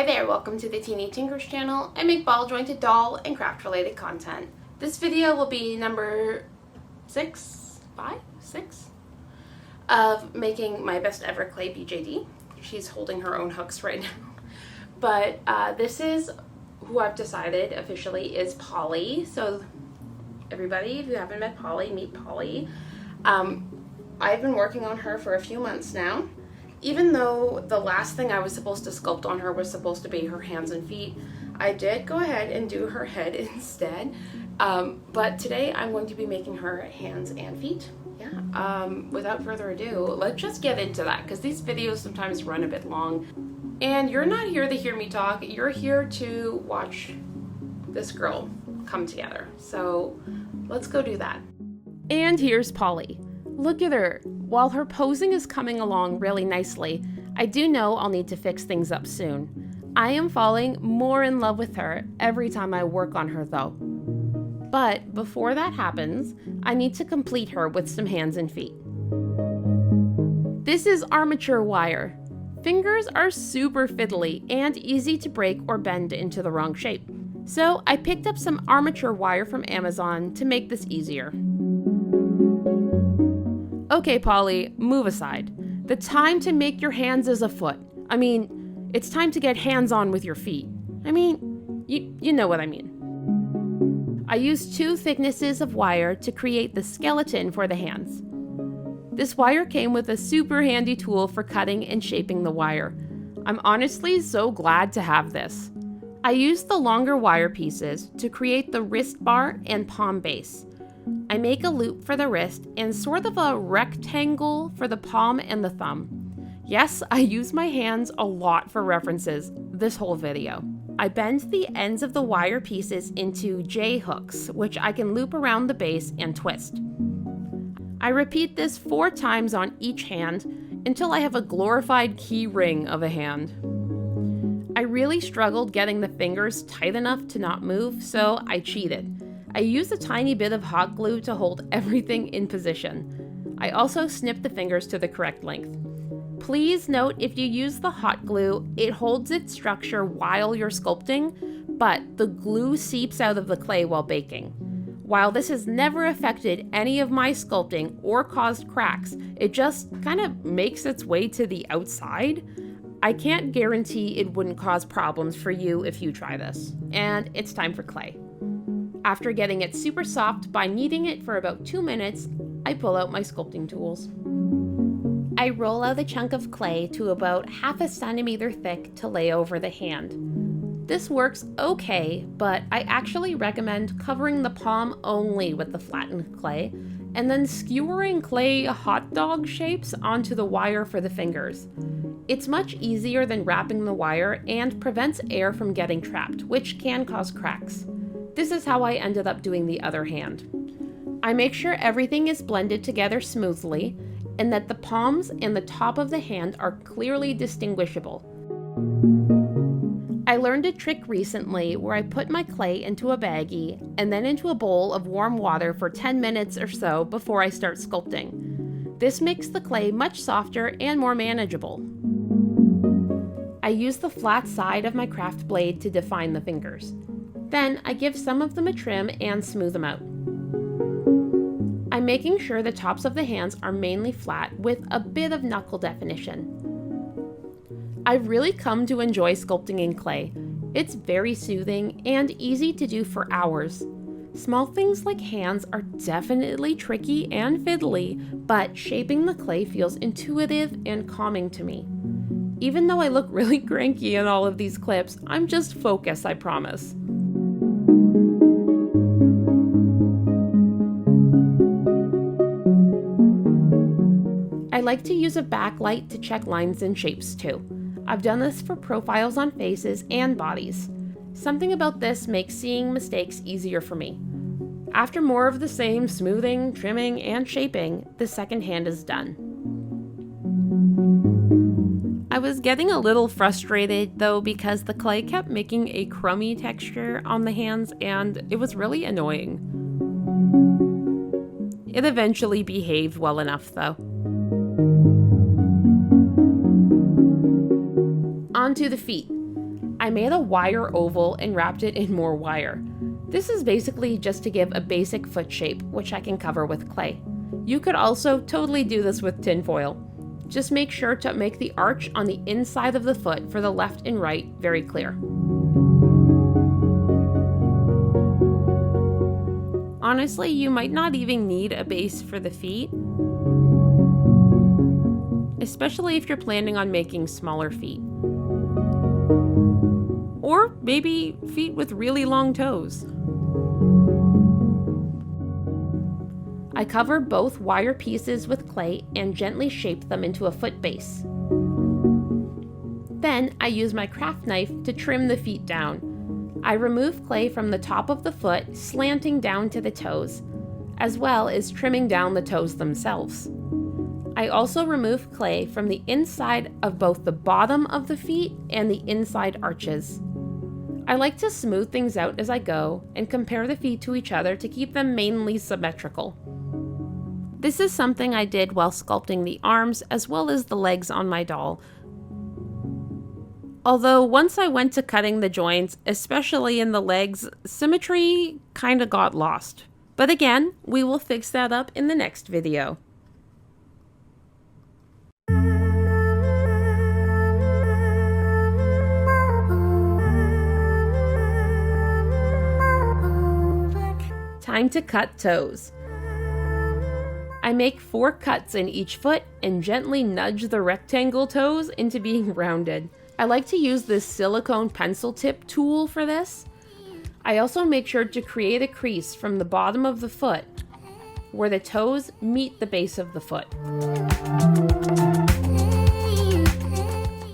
there, welcome to the Teeny Tinkers channel. I make ball jointed doll and craft related content. This video will be number 6 of making my best ever clay BJD. She's holding her own hooks right now. But this is who I've decided officially is Polly. So everybody, if you haven't met Polly, meet Polly. I've been working on her for a few months now. Even though the last thing I was supposed to sculpt on her was supposed to be her hands and feet, I did go ahead and do her head instead. But today I'm going to be making her hands and feet. Yeah. Without further ado, let's just get into that, because these videos sometimes run a bit long. And you're not here to hear me talk, you're here to watch this girl come together. So let's go do that. And here's Polly. Look at her. While her posing is coming along really nicely, I do know I'll need to fix things up soon. I am falling more in love with her every time I work on her though. But before that happens, I need to complete her with some hands and feet. This is armature wire. Fingers are super fiddly and easy to break or bend into the wrong shape. So I picked up some armature wire from Amazon to make this easier. Okay, Polly, move aside. The time to make your hands is afoot. I mean, it's time to get hands-on with your feet. I mean, you know what I mean. I used 2 thicknesses of wire to create the skeleton for the hands. This wire came with a super handy tool for cutting and shaping the wire. I'm honestly so glad to have this. I used the longer wire pieces to create the wrist bar and palm base. I make a loop for the wrist and sort of a rectangle for the palm and the thumb. Yes, I use my hands a lot for references this whole video. I bend the ends of the wire pieces into J-hooks, which I can loop around the base and twist. I repeat this 4 times on each hand until I have a glorified key ring of a hand. I really struggled getting the fingers tight enough to not move, so I cheated. I used a tiny bit of hot glue to hold everything in position. I also snipped the fingers to the correct length. Please note, if you use the hot glue, it holds its structure while you're sculpting, but the glue seeps out of the clay while baking. While this has never affected any of my sculpting or caused cracks, it just kind of makes its way to the outside. I can't guarantee it wouldn't cause problems for you if you try this. And it's time for clay. After getting it super soft by kneading it for about 2 minutes, I pull out my sculpting tools. I roll out a chunk of clay to about 1/2 centimeter thick to lay over the hand. This works okay, but I actually recommend covering the palm only with the flattened clay, and then skewering clay hot dog shapes onto the wire for the fingers. It's much easier than wrapping the wire and prevents air from getting trapped, which can cause cracks. This is how I ended up doing the other hand. I make sure everything is blended together smoothly and that the palms and the top of the hand are clearly distinguishable. I learned a trick recently where I put my clay into a baggie and then into a bowl of warm water for 10 minutes or so before I start sculpting. This makes the clay much softer and more manageable. I use the flat side of my craft blade to define the fingers. Then I give some of them a trim and smooth them out. I'm making sure the tops of the hands are mainly flat with a bit of knuckle definition. I've really come to enjoy sculpting in clay. It's very soothing and easy to do for hours. Small things like hands are definitely tricky and fiddly, but shaping the clay feels intuitive and calming to me. Even though I look really cranky in all of these clips, I'm just focused, I promise. I like to use a backlight to check lines and shapes too. I've done this for profiles on faces and bodies. Something about this makes seeing mistakes easier for me. After more of the same smoothing, trimming, and shaping, the second hand is done. I was getting a little frustrated though because the clay kept making a crummy texture on the hands and it was really annoying. It eventually behaved well enough though. Onto the feet. I I made a wire oval and wrapped it in more wire. This is basically just to give a basic foot shape, which I can cover with clay. You could also totally do this with tin foil. Just make sure to make the arch on the inside of the foot for the left and right very clear. Honestly, you might not even need a base for the feet, especially if you're planning on making smaller feet. Or maybe feet with really long toes. I cover both wire pieces with clay and gently shape them into a foot base. Then I use my craft knife to trim the feet down. I remove clay from the top of the foot, slanting down to the toes, as well as trimming down the toes themselves. I also remove clay from the inside of both the bottom of the feet and the inside arches. I like to smooth things out as I go and compare the feet to each other to keep them mainly symmetrical. This is something I did while sculpting the arms as well as the legs on my doll. Although once I went to cutting the joints, especially in the legs, symmetry kinda got lost. But again, we will fix that up in the next video. Time to cut toes. I make 4 cuts in each foot and gently nudge the rectangle toes into being rounded. I like to use this silicone pencil tip tool for this. I also make sure to create a crease from the bottom of the foot where the toes meet the base of the foot.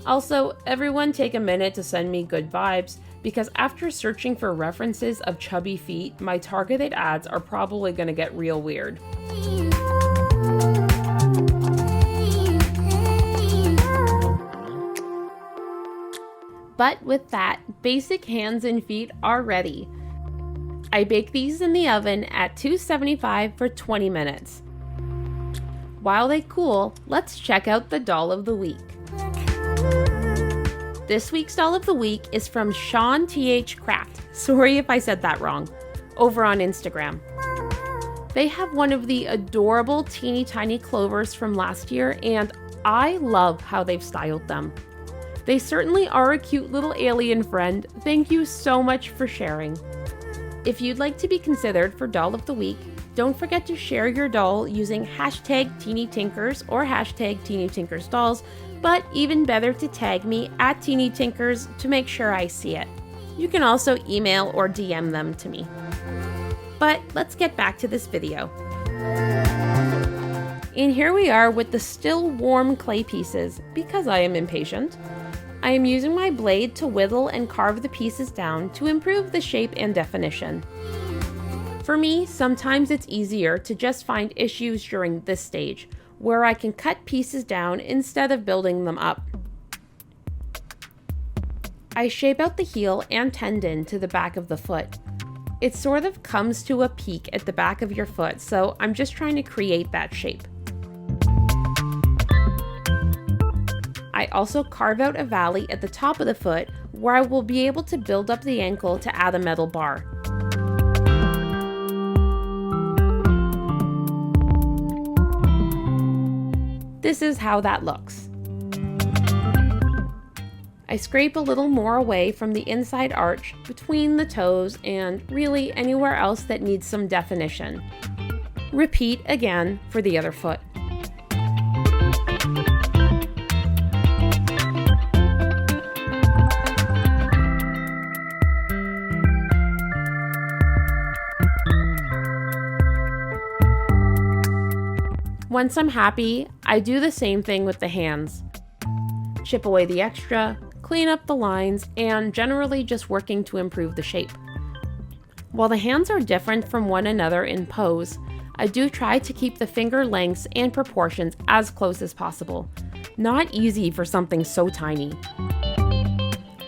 Also, everyone take a minute to send me good vibes, because after searching for references of chubby feet, my targeted ads are probably going to get real weird. But with that, basic hands and feet are ready. I bake these in the oven at 275 for 20 minutes. While they cool, let's check out the doll of the week. This week's doll of the week is from Sean TH Craft. Sorry if I said that wrong. Over on Instagram. They have one of the adorable teeny tiny clovers from last year, and I love how they've styled them. They certainly are a cute little alien friend. Thank you so much for sharing. If you'd like to be considered for Doll of the Week, don't forget to share your doll using #TeenyTinkers or #TeenyTinkersDolls, but even better to tag me at TeenyTinkers to make sure I see it. You can also email or DM them to me. But let's get back to this video. And here we are with the still warm clay pieces, because I am impatient. I am using my blade to whittle and carve the pieces down to improve the shape and definition. For me, sometimes it's easier to just find issues during this stage, where I can cut pieces down instead of building them up. I shape out the heel and tendon to the back of the foot. It sort of comes to a peak at the back of your foot, so I'm just trying to create that shape. I also carve out a valley at the top of the foot where I will be able to build up the ankle to add a metal bar. This is how that looks. I scrape a little more away from the inside arch, between the toes, and really anywhere else that needs some definition. Repeat again for the other foot. Once I'm happy, I do the same thing with the hands. Chip away the extra, clean up the lines, and generally just working to improve the shape. While the hands are different from one another in pose, I do try to keep the finger lengths and proportions as close as possible. Not easy for something so tiny.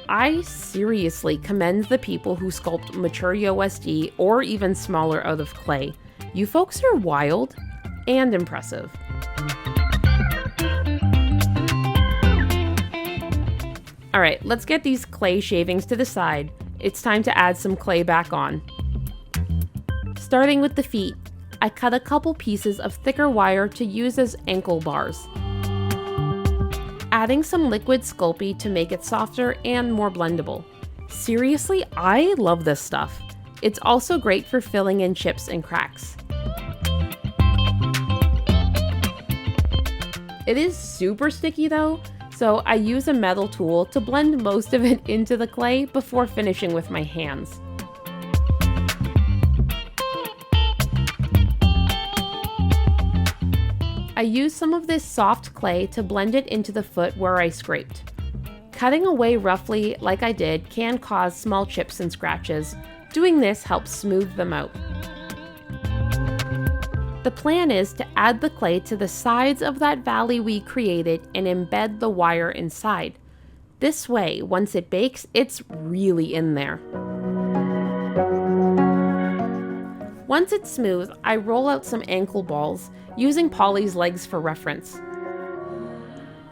I seriously commend the people who sculpt Mercurio SD or even smaller out of clay. You folks are wild and impressive. Alright, let's get these clay shavings to the side. It's time to add some clay back on. Starting with the feet, I cut a couple pieces of thicker wire to use as ankle bars. Adding some liquid Sculpey to make it softer and more blendable. Seriously, I love this stuff. It's also great for filling in chips and cracks. It is super sticky though, so I use a metal tool to blend most of it into the clay before finishing with my hands. I use some of this soft clay to blend it into the foot where I scraped. Cutting away roughly like I did can cause small chips and scratches. Doing this helps smooth them out. The plan is to add the clay to the sides of that valley we created and embed the wire inside. This way, once it bakes, it's really in there. Once it's smooth, I roll out some ankle balls, using Polly's legs for reference.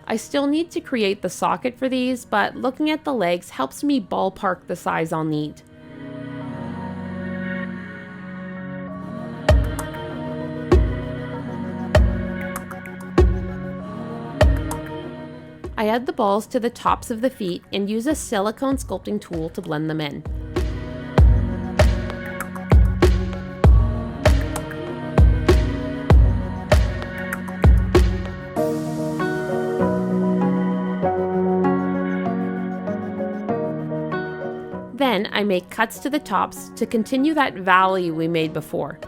I still need to create the socket for these, but looking at the legs helps me ballpark the size I'll need. I add the balls to the tops of the feet and use a silicone sculpting tool to blend them in. Then I make cuts to the tops to continue that valley we made before.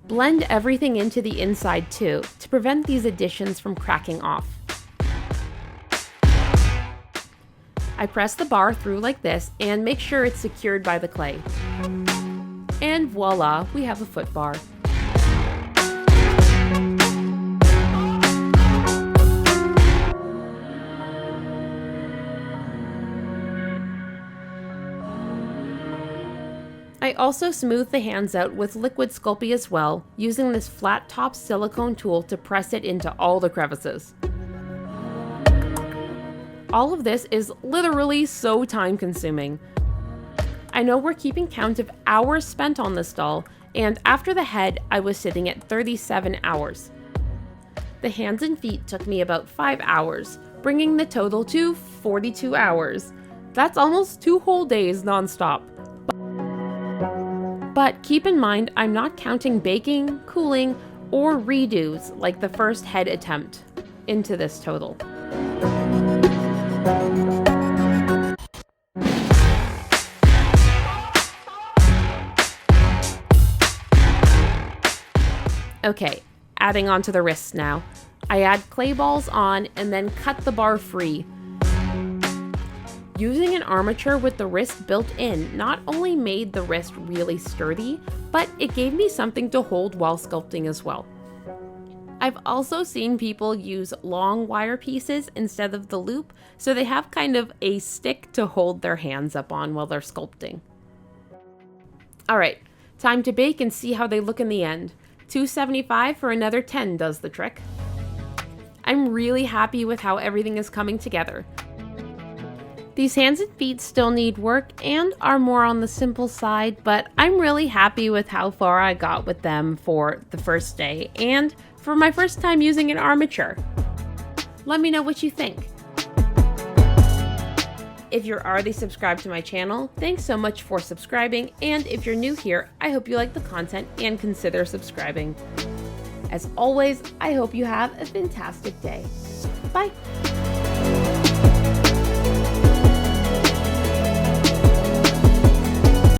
Blend everything into the inside too, to prevent these additions from cracking off. I press the bar through like this and make sure it's secured by the clay. And voila, we have a foot bar. I also smooth the hands out with liquid Sculpey as well, using this flat top silicone tool to press it into all the crevices. All of this is literally so time consuming. I know we're keeping count of hours spent on this doll, and after the head, I was sitting at 37 hours. The hands and feet took me about 5 hours, bringing the total to 42 hours. That's almost 2 whole days non-stop. But keep in mind, I'm not counting baking, cooling, or redos like the first head attempt into this total. Okay, adding on to the wrists now. I add clay balls on and then cut the bar free. Using an armature with the wrist built in not only made the wrist really sturdy, but it gave me something to hold while sculpting as well. I've also seen people use long wire pieces instead of the loop, so they have kind of a stick to hold their hands up on while they're sculpting. Alright, time to bake and see how they look in the end. $2.75 for another 10 does the trick. I'm really happy with how everything is coming together. These hands and feet still need work and are more on the simple side, but I'm really happy with how far I got with them for the first day and for my first time using an armature. Let me know what you think. If you're already subscribed to my channel, thanks so much for subscribing, and if you're new here, I hope you like the content and consider subscribing. As always, I hope you have a fantastic day. Bye!